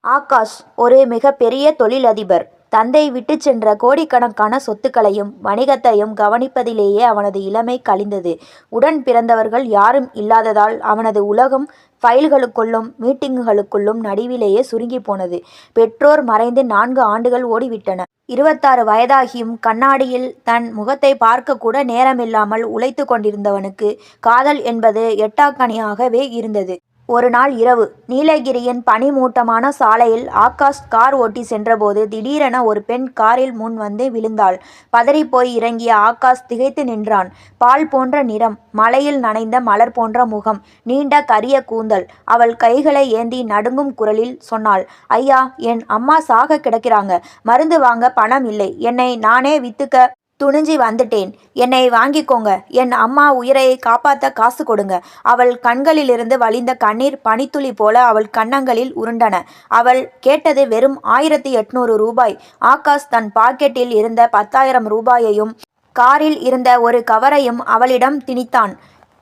ஆகாஷ் ஒரு மிகப்பெரிய தொழிலதிபர். தந்தை விட்டுச் சென்ற கோடிக்கணக்கான சொத்துக்களையும் வணிகத்தையும் கவனிப்பதிலேயே அவனது இளமை கழிந்தது. உடன் பிறந்தவர்கள் யாரும் இல்லாததால் அவனது உலகம் ஃபைல்களுக்குள்ளும் மீட்டிங்குகளுக்குள்ளும் நடுவிலேயே சுருங்கிப் போனது. பெற்றோர் மறைந்து 4 ஆண்டுகள் ஓடிவிட்டன. 26 வயதாகியும் கண்ணாடியில் தன் முகத்தை பார்க்கக்கூட நேரமில்லாமல் உழைத்து கொண்டிருந்தவனுக்கு காதல் என்பது எட்டாக்கனியாகவே இருந்தது. ஒரு நாள் இரவு நீலகிரியின் பனிமூட்டமான சாலையில் ஆகாஷ் கார் ஓட்டி சென்றபோது திடீரென ஒரு பெண் காரில் முன் வந்து விழுந்தாள். பதறிப்போய் இறங்கிய ஆகாஷ் திகைத்து நின்றான். பால் போன்ற நிறம், மழையில் நனைந்த மலர் போன்ற முகம், நீண்ட கரிய கூந்தல். அவள் கைகளை ஏந்தி நடுங்கும் குரலில் சொன்னாள், ஐயா, என் அம்மா சாக கிடக்கிறாங்க. மருந்து வாங்க பணம் இல்லை. என்னை நானே வித்துக்க துணிஞ்சி வந்துட்டேன். என்னை வாங்கிக்கோங்க. என் அம்மா உயிரை காப்பாற்ற காசு கொடுங்க. அவள் கண்களிலிருந்து வழிந்த கண்ணீர் பனித்துளி போல அவள் கன்னங்களில் உருண்டன. அவள் கேட்டது வெறும் 1800 ரூபாய். ஆகாஷ் தன் பாக்கெட்டில் இருந்த 10,000 ரூபாயையும் காரில் இருந்த ஒரு கவரையும் அவளிடம் திணித்தான்.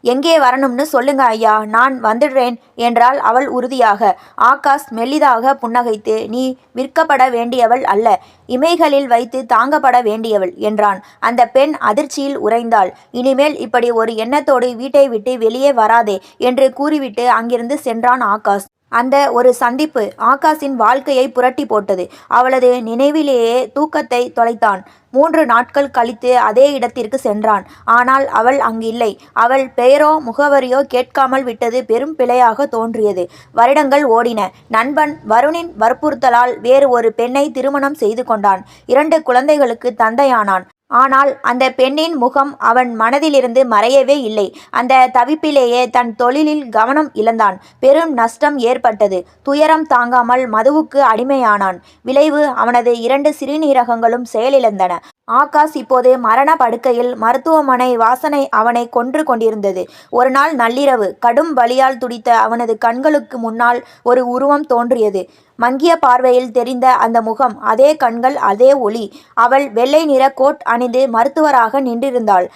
எங்கே வரணும்னு சொல்லுங்க ஐயா, நான் வந்துடுறேன் என்றாள் அவள் உறுதியாக. ஆகாஷ் மெல்லிதாக புன்னகைத்து, நீ விற்கப்பட வேண்டியவள் அல்ல, இமைகளில் வைத்து தாங்கப்பட வேண்டியவள் என்றான். அந்த பெண் அதிர்ச்சியில் உறைந்தாள். இனிமேல் இப்படி ஒரு எண்ணத்தோடு வீட்டை விட்டு வெளியே வராதே என்று கூறிவிட்டு அங்கிருந்து சென்றான் ஆகாஷ். அந்த ஒரு சந்திப்பு ஆகாஷின் வாழ்க்கையை புரட்டி போட்டது. அவளது நினைவிலேயே தூக்கத்தை தொலைத்தான். 3 நாட்கள் கழித்து அதே இடத்திற்கு சென்றான். ஆனால் அவள் அங்கில்லை. அவள் பெயரோ முகவரியோ கேட்காமல் விட்டது பெரும் பிழையாக தோன்றியது. வருடங்கள் ஓடின. நண்பன் வருணின் வற்புறுத்தலால் வேறு ஒரு பெண்ணை திருமணம் செய்து கொண்டான். 2 குழந்தைகளுக்கு தந்தையானான். ஆனால் அந்த பெண்ணின் முகம் அவன் மனதிலிருந்து மறையவே இல்லை. அந்த தவிப்பிலேயே தன் தொழிலில் கவனம் இழந்தான். பெரும் நஷ்டம் ஏற்பட்டது. துயரம் தாங்காமல் மதுவுக்கு அடிமையானான். விளைவு அவனது 2 சிறுநீரகங்களும் செயலிழந்தன. ஆகாஷ் இப்போது மரண படுக்கையில். மருத்துவமனை வாசனை அவனை கொன்று கொண்டிருந்தது. ஒரு நாள் நள்ளிரவு கடும் வலியால் துடித்த அவனது கண்களுக்கு முன்னால் ஒரு உருவம் தோன்றியது. மங்கிய பார்வையில் தெரிந்த அந்த முகம், அதே கண்கள், அதே ஒளி. அவள் வெள்ளை நிற கோட் அணிந்து மருத்துவராக நின்றிருந்தாள்.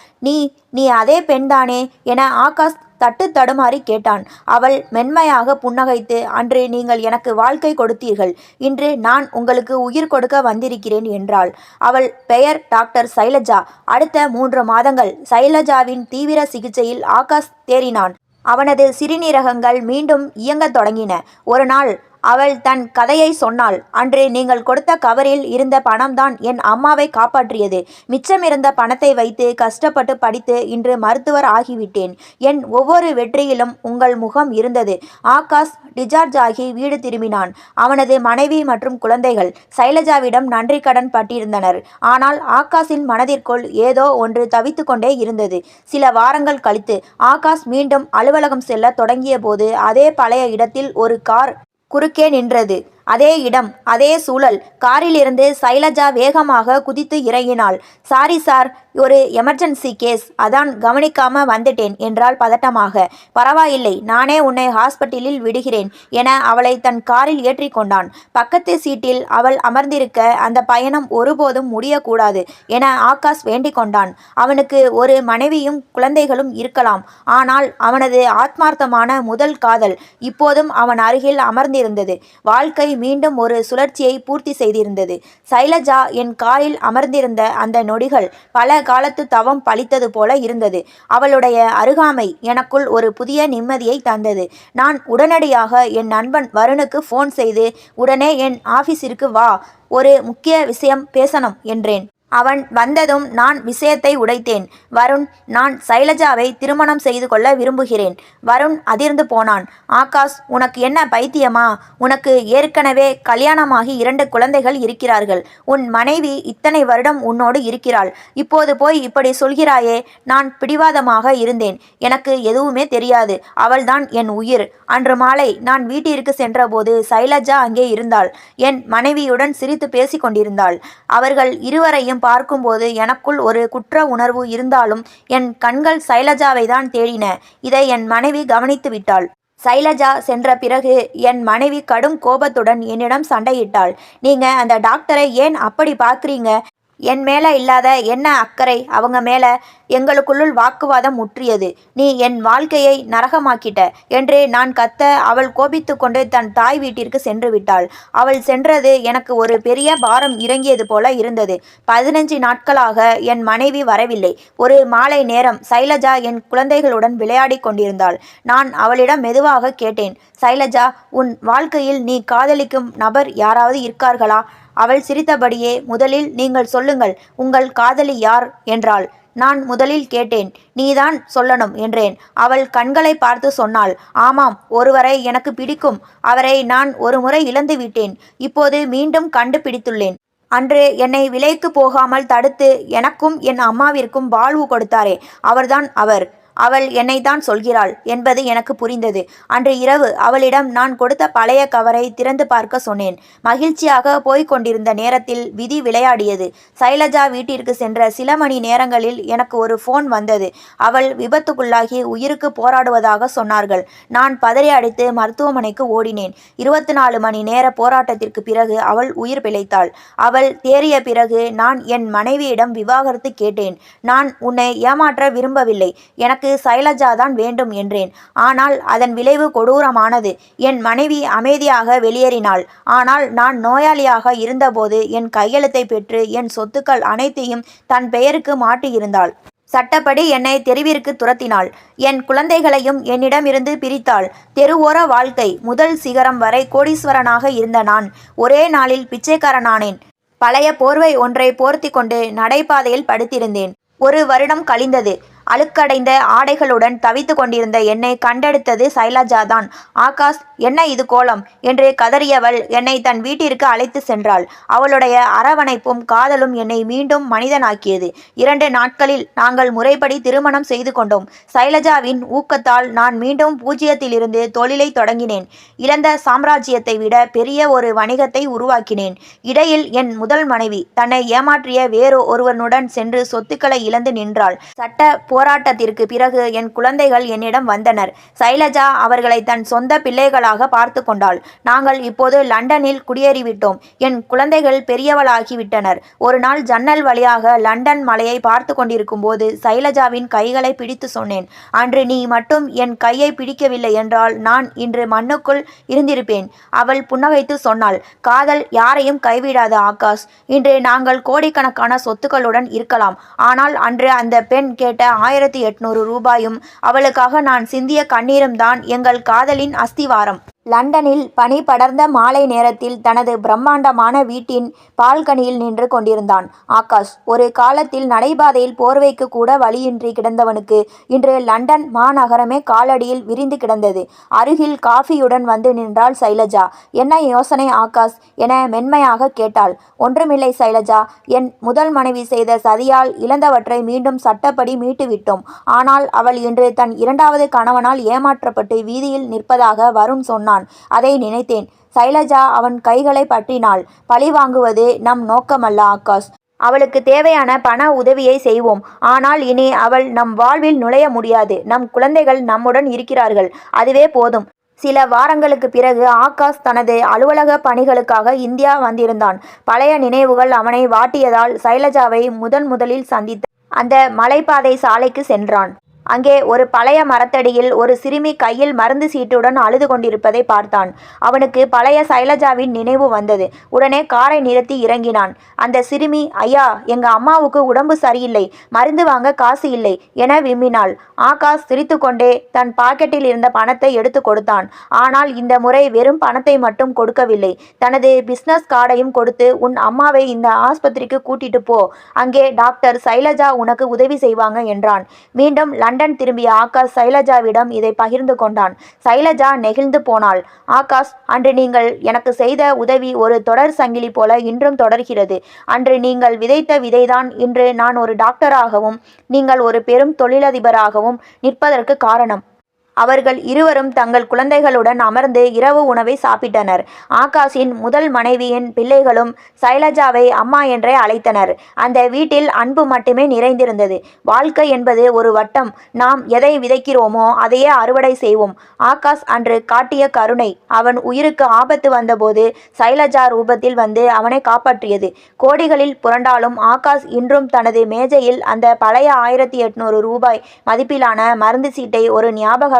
நீ அதே பெண்தானே என ஆகாஷ் தட்டு தடுமாறி கேட்டான். அவள் மென்மையாக புன்னகைத்து, அன்று நீங்கள் எனக்கு வாழ்க்கை கொடுத்தீர்கள், இன்று நான் உங்களுக்கு உயிர் கொடுக்க வந்திருக்கிறேன் என்றாள். அவள் பெயர் டாக்டர் சைலஜா. அடுத்த 3 மாதங்கள் சைலஜாவின் தீவிர சிகிச்சையில் ஆகாஷ் தேறினான். அவனது சிறுநீரகங்கள் மீண்டும் இயங்கத் தொடங்கின. ஒரு நாள் அவள் தன் கதையை சொன்னாள். அன்று நீங்கள் கொடுத்த கவரில் இருந்த பணம்தான் என் அம்மாவை காப்பாற்றியது. மிச்சமிருந்த பணத்தை வைத்து கஷ்டப்பட்டு படித்து இன்று மருத்துவர் ஆகிவிட்டேன். என் ஒவ்வொரு வெற்றியிலும் உங்கள் முகம் இருந்தது. ஆகாஷ் டிஸ்சார்ஜ் ஆகி வீடு திரும்பினான். அவனது மனைவி மற்றும் குழந்தைகள் சைலஜாவிடம் நன்றி கடன் பட்டிருந்தனர். ஆனால் ஆகாஷின் மனதிற்குள் ஏதோ ஒன்று தவித்து கொண்டே இருந்தது. சில வாரங்கள் கழித்து ஆகாஷ் மீண்டும் அலுவலகம் செல்ல தொடங்கிய போது அதே பழைய இடத்தில் ஒரு கார் குறுக்கே நின்றது. அதே இடம், அதே சூழல். காரிலிருந்து சைலஜா வேகமாக குதித்து இறங்கினாள். சாரி சார், ஒரு எமர்ஜென்சி கேஸ், அதான் கவனிக்காம வந்துட்டேன் என்றாள் பதட்டமாக. பரவாயில்லை, நானே உன்னை ஹாஸ்பிட்டலில் விடுகிறேன் என அவளை தன் காரில் ஏற்றி கொண்டான். பக்கத்து சீட்டில் அவள் அமர்ந்திருக்க அந்த பயணம் ஒருபோதும் முடியக்கூடாது என ஆகாஷ் வேண்டிக் கொண்டான். அவனுக்கு ஒரு மனைவியும் குழந்தைகளும் இருக்கலாம். ஆனால் அவனது ஆத்மார்த்தமான முதல் காதல் இப்போதும் அவன் அருகில் அமர்ந்திருந்தது. வாழ்க்கை மீண்டும் ஒரு சுழற்சியை பூர்த்தி செய்திருந்தது. சைலஜா என் காரில் அமர்ந்திருந்த அந்த நொடிகள் பல காலத்து தவம் பலித்தது போல இருந்தது. அவளுடைய அருகாமை எனக்குள் ஒரு புதிய நிம்மதியை தந்தது. நான் உடனடியாக என் நண்பன் வருணுக்கு ஃபோன் செய்து, உடனே என் ஆஃபீஸிற்கு வா, ஒரு முக்கிய விஷயம் பேசணும் என்றேன். அவன் வந்ததும் நான் விஷயத்தை உடைத்தேன். வருண், நான் சைலஜாவை திருமணம் செய்து கொள்ள விரும்புகிறேன். வருண் அதிர்ந்து போனான். ஆகாஷ், உனக்கு என்ன பைத்தியமா? உனக்கு ஏற்கனவே கல்யாணமாகி 2 குழந்தைகள் இருக்கிறார்கள். உன் மனைவி இத்தனை வருடம் உன்னோடு இருக்கிறாள். இப்போது போய் இப்படி சொல்கிறாயே? நான் பிடிவாதமாக இருந்தேன். எனக்கு எதுவுமே தெரியாது. அவள்தான் என் உயிர். அன்று மாலை நான் வீட்டிற்கு சென்றபோது சைலஜா அங்கே இருந்தாள். என் மனைவியுடன் சிரித்து பேசி கொண்டிருந்தாள். அவர்கள் இருவரையும் பார்க்கும்போது எனக்குள் ஒரு குற்ற உணர்வு இருந்தாலும் என் கண்கள் சைலஜாவை தான் தேடின. இதை என் மனைவி கவனித்து விட்டாள். சைலஜா சென்ற பிறகு என் மனைவி கடும் கோபத்துடன் என்னிடம் சண்டையிட்டாள். நீங்க அந்த டாக்டரை ஏன் அப்படி பார்க்குறீங்க? என் மேல இல்லாத என்ன அக்கறை அவங்க மேல? எங்களுக்குள்ளுள் வாக்குவாதம் முற்றியது. நீ என் வாழ்க்கையை நரகமாக்கிட்ட என்று நான் கத்த, அவள் கோபித்துக்கொண்டு தன் தாய் வீட்டிற்கு சென்று விட்டாள். அவள் சென்றது எனக்கு ஒரு பெரிய பாரம் இறங்கியது போல இருந்தது. 15 நாட்களாக என் மனைவி வரவில்லை. ஒரு மாலை நேரம் சைலஜா என் குழந்தைகளுடன் விளையாடிக் கொண்டிருந்தாள். நான் அவளிடம் மெதுவாக கேட்டேன், சைலஜா, உன் வாழ்க்கையில் நீ காதலிக்கும் நபர் யாராவது இருக்கார்களா? அவள் சிரித்தபடியே, முதலில் நீங்கள் சொல்லுங்கள், உங்கள் காதலி யார் என்றாள். நான் முதலில் கேட்டேன். நீதான் சொல்லணும் என்றேன். அவள் கண்களை பார்த்து சொன்னாள், ஆமாம், ஒருவரை எனக்கு பிடிக்கும். அவரை நான் ஒரு முறை இழந்து விட்டேன். இப்போது மீண்டும் கண்டுபிடித்துள்ளேன். அன்று என்னை விலைக்கு போகாமல் தடுத்து எனக்கும் என் அம்மாவிற்கும் வாழ்வு கொடுத்தாரே, அவர்தான் அவர். அவள் என்னைத்தான் சொல்கிறாள் என்பது எனக்கு புரிந்தது. அன்று இரவு அவளிடம் நான் கொடுத்த பழைய கவரை திறந்து பார்க்க சொன்னேன். மகிழ்ச்சியாக போய்க் கொண்டிருந்த நேரத்தில் விதி விளையாடியது. சைலஜா வீட்டிற்கு சென்ற சில மணி நேரங்களில் எனக்கு ஒரு ஃபோன் வந்தது. அவள் விபத்துக்குள்ளாகி உயிருக்கு போராடுவதாக சொன்னார்கள். நான் பதறி அடித்து மருத்துவமனைக்கு ஓடினேன். 24 மணி நேர போராட்டத்திற்கு பிறகு அவள் உயிர் பிழைத்தாள். அவள் தேறிய பிறகு நான் என் மனைவியிடம் விவாகரத்து கேட்டேன். நான் உன்னை ஏமாற்ற விரும்பவில்லை. எனக்கு சைலஜா தான் வேண்டும் என்றேன். ஆனால் அதன் விளைவு கொடூரமானது. என் மனைவி அமைதியாக வெளியேறினாள். ஆனால் நான் நோயாளியாக இருந்தபோது என் கையெழுத்தை பெற்று என் சொத்துக்கள் அனைத்தையும் தன் பெயருக்கு மாற்றியிருந்தாள். சட்டப்படி என்னை தெருவிற்கு துரத்தினாள். என் குழந்தைகளையும் என்னிடமிருந்து பிரித்தாள். தெருவோர வாழ்க்கை. முதல் சிகரம் வரை கோடீஸ்வரனாக இருந்த நான் ஒரே நாளில் பிச்சைக்காரனானேன். பழைய போர்வை ஒன்றை போர்த்தி கொண்டு நடைபாதையில் படுத்திருந்தேன். 1 வருடம் கழிந்தது. அழுக்கடைந்த ஆடைகளுடன் தவித்து கொண்டிருந்த என்னை கண்டெடுத்தது சைலஜாதான். ஆகாஷ், என்ன இது கோலம் என்று கதறியவள் என்னை தன் வீட்டிற்கு அழைத்து சென்றாள். அவளுடைய அரவணைப்பும் காதலும் என்னை மீண்டும் மனிதனாக்கியது. 2 நாட்களில் நாங்கள் முறைப்படி திருமணம் செய்து கொண்டோம். சைலஜாவின் ஊக்கத்தால் நான் மீண்டும் பூஜ்ஜியத்திலிருந்து தொழிலை தொடங்கினேன். இழந்த சாம்ராஜ்யத்தை விட பெரிய ஒரு வணிகத்தை உருவாக்கினேன். இடையில் என் முதல் மனைவி தன்னை ஏமாற்றிய வேறு ஒருவனுடன் சென்று சொத்துக்களை இழந்து நின்றாள். சட்ட போராட்டத்திற்கு பிறகு என் குழந்தைகள் என்னிடம் வந்தனர். சைலஜா அவர்களை தன் சொந்த பிள்ளைகளாக பார்த்து கொண்டாள். நாங்கள் இப்போது லண்டனில் குடியேறிவிட்டோம். என் குழந்தைகள் பெரியவளாகிவிட்டனர். ஒரு நாள் ஜன்னல் வழியாக லண்டன் மலையை பார்த்து கொண்டிருக்கும் போது சைலஜாவின் கைகளை பிடித்து சொன்னேன், அன்று நீ மட்டும் என் கையை பிடிக்கவில்லை என்றால் நான் இன்று மண்ணுக்குள் இருந்திருப்பேன். அவள் புன்னகைத்து சொன்னாள், காதல் யாரையும் கைவிடாது ஆகாஷ். இன்று நாங்கள் கோடிக்கணக்கான சொத்துக்களுடன் இருக்கலாம். ஆனால் அன்று அந்த பெண் கேட்ட 1800 ரூபாயும் அவளுக்காக நான் சிந்திய கண்ணீரும் தான் எங்கள் காதலின் அஸ்திவாரம். லண்டனில் பனி படர்ந்த மாலை நேரத்தில் தனது பிரம்மாண்டமான வீட்டின் பால்கனியில் நின்று கொண்டிருந்தான் ஆகாஷ். ஒரு காலத்தில் நடைபாதையில் போர்வைக்கு கூட வழியின்றி கிடந்தவனுக்கு இன்று லண்டன் மாநகரமே காலடியில் விரிந்து கிடந்தது. அருகில் காஃபியுடன் வந்து நின்றாள் சைலஜா. என்ன யோசனை ஆகாஷ் என மென்மையாக கேட்டாள். ஒன்றுமில்லை சைலஜா, என் முதல் மனைவி செய்த சதியால் இழந்தவற்றை மீண்டும் சட்டப்படி மீட்டுவிட்டோம். ஆனால் அவள் இன்று தன் 2வது கணவனால் ஏமாற்றப்பட்டு வீதியில் நிற்பதாக வருண் சொன்னான். அதை நினைத்தேன். சைலஜா அவன் கைகளை பற்றினாள். பழி வாங்குவது நம் நோக்கமல்ல ஆகாஷ். அவளுக்கு தேவையான பண உதவியை செய்வோம். ஆனால் இனி அவள் நம் வாழ்வில் நுழைய முடியாது. நம் குழந்தைகள் நம்முடன் இருக்கிறார்கள். அதுவே போதும். சில வாரங்களுக்கு பிறகு ஆகாஷ் தனது அலுவலக பணிகளுக்காக இந்தியா வந்திருந்தான். பழைய நினைவுகள் அவனை வாட்டியதால் சைலஜாவை முதலில் சந்தித்த அந்த மலைப்பாதை சாலைக்கு சென்றான். அங்கே ஒரு பழைய மரத்தடியில் ஒரு சிறுமி கையில் மருந்து சீட்டுடன் அழுது கொண்டிருப்பதை பார்த்தான். அவனுக்கு பழைய சைலஜாவின் நினைவு வந்தது. உடனே காரை நிறுத்தி இறங்கினான். அந்த சிறுமி, ஐயா, எங்க அம்மாவுக்கு உடம்பு சரியில்லை, மருந்து வாங்க காசு இல்லை என விம்மினாள். ஆகாஷ் சிரித்துக்கொண்டே தன் பாக்கெட்டில் இருந்த பணத்தை எடுத்து கொடுத்தான். ஆனால் இந்த முறை வெறும் பணத்தை மட்டும் கொடுக்கவில்லை, தனது பிசினஸ் கார்டையும் கொடுத்து, உன் அம்மாவை இந்த ஆஸ்பத்திரிக்கு கூட்டிட்டு போ, அங்கே டாக்டர் சைலஜா உனக்கு உதவி செய்வாங்க என்றான். மீண்டும் லண்டன் திரும்பிய ஆகாஷ் சைலஜாவிடம் இதை பகிர்ந்து கொண்டான். சைலஜா நெகிழ்ந்து போனாள். ஆகாஷ், அன்று நீங்கள் எனக்கு செய்த உதவி ஒரு தொடர் சங்கிலி போல இன்றும் தொடர்கிறது. அன்று நீங்கள் விதைத்த விதைதான் இன்று நான் ஒரு டாக்டராகவும் நீங்கள் ஒரு பெரும் தொழிலதிபராகவும் நிற்பதற்கு காரணம். அவர்கள் இருவரும் தங்கள் குழந்தைகளுடன் அமர்ந்து இரவு உணவை சாப்பிட்டனர். ஆகாஷின் முதல் மனைவியின் பிள்ளைகளும் சைலஜாவை அம்மா என்றே அழைத்தனர். அந்த வீட்டில் அன்பு மட்டுமே நிறைந்திருந்தது. வாழ்க்கை என்பது ஒரு வட்டம். நாம் எதை விதைக்கிறோமோ அதையே அறுவடை செய்வோம். ஆகாஷ் அன்று காட்டிய கருணை அவன் உயிருக்கு ஆபத்து வந்தபோது சைலஜா ரூபத்தில் வந்து அவனை காப்பாற்றியது. கோடிகளில் புரண்டாலும் ஆகாஷ் இன்றும் தனது மேஜையில் அந்த பழைய 1800 ரூபாய் மதிப்பிலான மருந்து சீட்டை ஒரு ஞாபக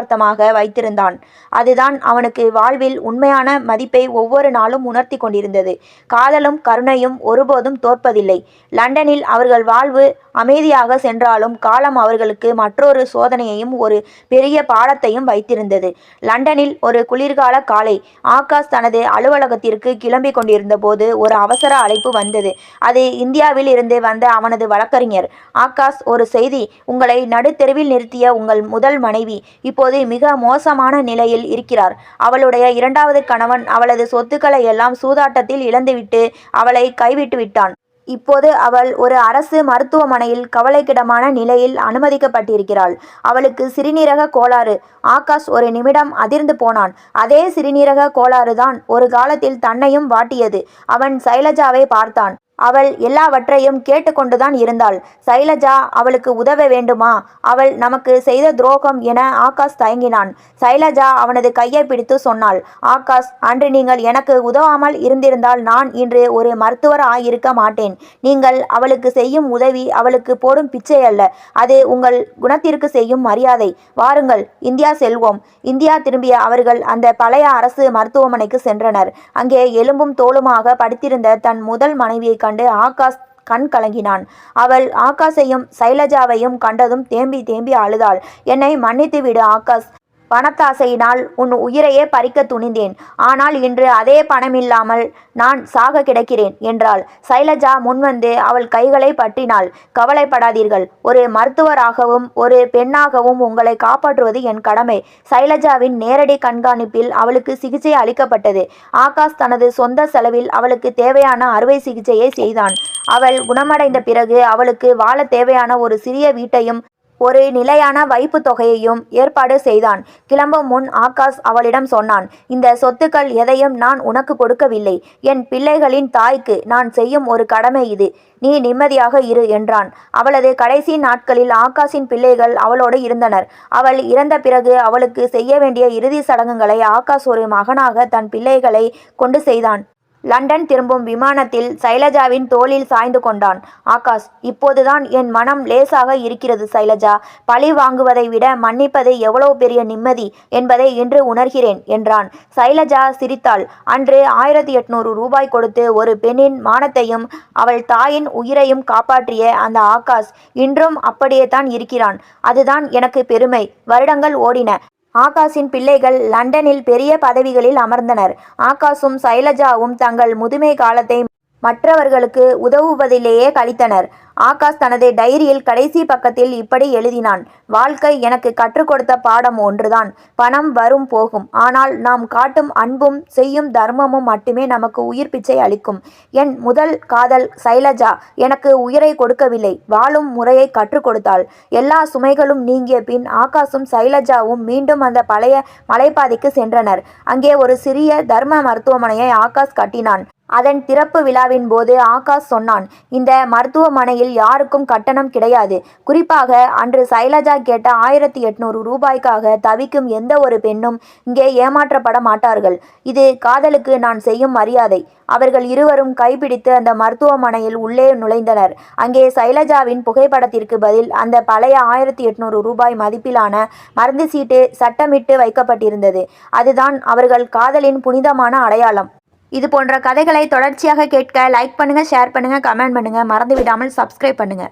வைத்திருந்தான். அதுதான் அவனுக்கு வாழ்வில் உண்மையான மதிப்பை ஒவ்வொரு நாளும் உணர்த்தி கொண்டிருந்தது. காதலும் கருணையும் ஒருபோதும் தோற்பதில்லை. லண்டனில் அவர்கள் வாழ்வு அமைதியாக சென்றாலும் காலம் அவர்களுக்கு மற்றொரு சோதனையையும் ஒரு பெரிய பாடத்தையும் வைத்திருந்தது. லண்டனில் ஒரு குளிர்கால காலை ஆகாஷ் தனது அலுவலகத்திற்கு கிளம்பி கொண்டிருந்த போது ஒரு அவசர அழைப்பு வந்தது. அது இந்தியாவில் இருந்து வந்த அவனது வழக்கறிஞர். ஆகாஷ், ஒரு செய்தி. உங்களை நடுத்தெருவில் நிறுத்திய உங்கள் முதல் மனைவி இப்போது மிக மோசமான நிலையில் இருக்கிறார். அவளுடைய இரண்டாவது கணவன் அவளது சொத்துக்களை எல்லாம் சூதாட்டத்தில் இழந்துவிட்டு அவளை கைவிட்டு விட்டான். இப்போது அவள் ஒரு அரசு மருத்துவமனையில் கவலைக்கிடமான நிலையில் அனுமதிக்கப்பட்டிருக்கிறாள். அவளுக்கு சிறுநீரக கோளாறு. ஆகாஷ் ஒரு நிமிடம் அதிர்ந்து போனான். அதே சிறுநீரக கோளாறுதான் ஒரு காலத்தில் தன்னையும் வாட்டியது. அவன் சைலஜாவை பார்த்தான். அவள் எல்லாவற்றையும் கேட்டுக்கொண்டுதான் இருந்தாள். சைலஜா அவளுக்கு உதவ வேண்டுமா? அவள் நமக்கு செய்த துரோகம் என ஆகாஷ் தயங்கினான். சைலஜா அவனது கையை பிடித்து சொன்னாள், ஆகாஷ், அன்று நீங்கள் எனக்கு உதவாமல் இருந்திருந்தால் நான் இன்று ஒரு மருத்துவர் ஆயிருக்க மாட்டேன். நீங்கள் அவளுக்கு செய்யும் உதவி அவளுக்கு போடும் பிச்சை அல்ல. அது உங்கள் குணத்திற்கு செய்யும் மரியாதை. வாருங்கள், இந்தியா செல்வோம். இந்தியா திரும்பிய அவர்கள் அந்த பழைய அரசு மருத்துவமனைக்கு சென்றனர். அங்கே எலும்பும் தோலுமாக படுத்திருந்த தன் முதல் மனைவியை கண்டு ஆகாஷ் கண் கலங்கினான். அவள் ஆகாஷையும் சைலஜாவையும் கண்டதும் தேம்பி தேம்பி அழுதாள். என்னை மன்னித்து விடு ஆகாஷ். பணத்தாசையினால் உன் உயிரையே பறிக்க துணிந்தேன். ஆனால் இன்று அதே பணமில்லாமல் நான் சாக கிடக்கிறேன் என்றாள். சைலஜா முன்வந்து அவள் கைகளை பற்றினாள். கவலைப்படாதீர்கள். ஒரு மருத்துவராகவும் ஒரு பெண்ணாகவும் உங்களை காப்பாற்றுவது என் கடமை. சைலஜாவின் நேரடி கண்காணிப்பில் அவளுக்கு சிகிச்சை அளிக்கப்பட்டது. ஆகாஷ் தனது சொந்த செலவில் அவளுக்கு தேவையான அறுவை சிகிச்சையை செய்தான். அவள் குணமடைந்த பிறகு அவளுக்கு வாழ தேவையான ஒரு சிறிய வீட்டையும் ஒரு நிலையான வைப்பு தொகையையும் ஏற்பாடு செய்தான். கிளம்பும் முன் ஆகாஷ் அவளிடம் சொன்னான், இந்த சொத்துக்கள் எதையும் நான் உனக்கு கொடுக்கவில்லை. என் பிள்ளைகளின் தாய்க்கு நான் செய்யும் ஒரு கடமை இது. நீ நிம்மதியாக இரு என்றான். அவளது கடைசி நாட்களில் ஆகாஷின் பிள்ளைகள் அவளோடு இருந்தனர். அவள் இறந்த பிறகு அவளுக்கு செய்ய வேண்டிய இறுதி சடங்குகளை ஆகாஷ் ஒரு மகனாக தன் பிள்ளைகளை கொண்டு செய்தான். லண்டன் திரும்பும் விமானத்தில் சைலஜாவின் தோளில் சாய்ந்து கொண்டான். ஆகாஷ், இப்போதுதான் என் மனம் லேசாக இருக்கிறது சைலஜா. பழி வாங்குவதை விட மன்னிப்பது எவ்வளவு பெரிய நிம்மதி என்பதை இன்று உணர்கிறேன் என்றான். சைலஜா சிரித்தாள். அன்று 1800 ரூபாய் கொடுத்து ஒரு பெண்ணின் மானத்தையும் அவள் தாயின் உயிரையும் காப்பாற்றிய அந்த ஆகாஷ் இன்றும் அப்படியே தான் இருக்கிறான். அதுதான் எனக்கு பெருமை. வருடங்கள் ஓடின. ஆகாஷின் பிள்ளைகள் லண்டனில் பெரிய பதவிகளில் அமர்ந்தனர். ஆகாஷும் சைலஜாவும் தங்கள் முதுமை காலத்தை மற்றவர்களுக்கு உதவுவதிலேயே கழித்தனர். ஆகாஷ் தனது டைரியில் கடைசி பக்கத்தில் இப்படி எழுதினான், வாழ்க்கை எனக்கு கற்றுக் கொடுத்த பாடம் ஒன்றுதான். பணம் வரும் போகும். ஆனால் நாம் காட்டும் அன்பும் செய்யும் தர்மமும் மட்டுமே நமக்கு உயிர் பிச்சை அளிக்கும். என் முதல் காதல் சைலஜா எனக்கு உயிரை கொடுக்கவில்லை, வாழும் முறையை கற்றுக் கொடுத்தாள். எல்லா சுமைகளும் நீங்கிய பின் ஆகாஷும் சைலஜாவும் மீண்டும் அந்த பழைய மலைப்பாதைக்கு சென்றனர். அங்கே ஒரு சிறிய தர்ம மருத்துவமனையை ஆகாஷ் கட்டினான். அதன் திறப்பு விழாவின் போது ஆகாஷ் சொன்னான், இந்த மருத்துவமனையில் யாருக்கும் கட்டணம் கிடையாது. குறிப்பாக அன்று சைலஜா கேட்ட 1800 ரூபாய்க்காக தவிக்கும் எந்த ஒரு பெண்ணும் இங்கே ஏமாற்றப்பட மாட்டார்கள். இது காதலுக்கு நான் செய்யும் மரியாதை. அவர்கள் இருவரும் கைப்பிடித்து அந்த மருத்துவமனையில் உள்ளே நுழைந்தனர். அங்கே சைலஜாவின் புகைப்படத்திற்கு பதில் அந்த பழைய 1800 ரூபாய் மதிப்பிலான மருந்து சீட்டு சட்டமிட்டு வைக்கப்பட்டிருந்தது. அதுதான் அவர்கள் காதலின் புனிதமான அடையாளம். இது போன்ற கதைகளை தொடர்ச்சியாக கேட்க லைக் பண்ணுங்க, ஷேர் பண்ணுங்க, கமெண்ட் பண்ணுங்க. மறந்து விடாமல் சப்ஸ்கிரைப் பண்ணுங்க.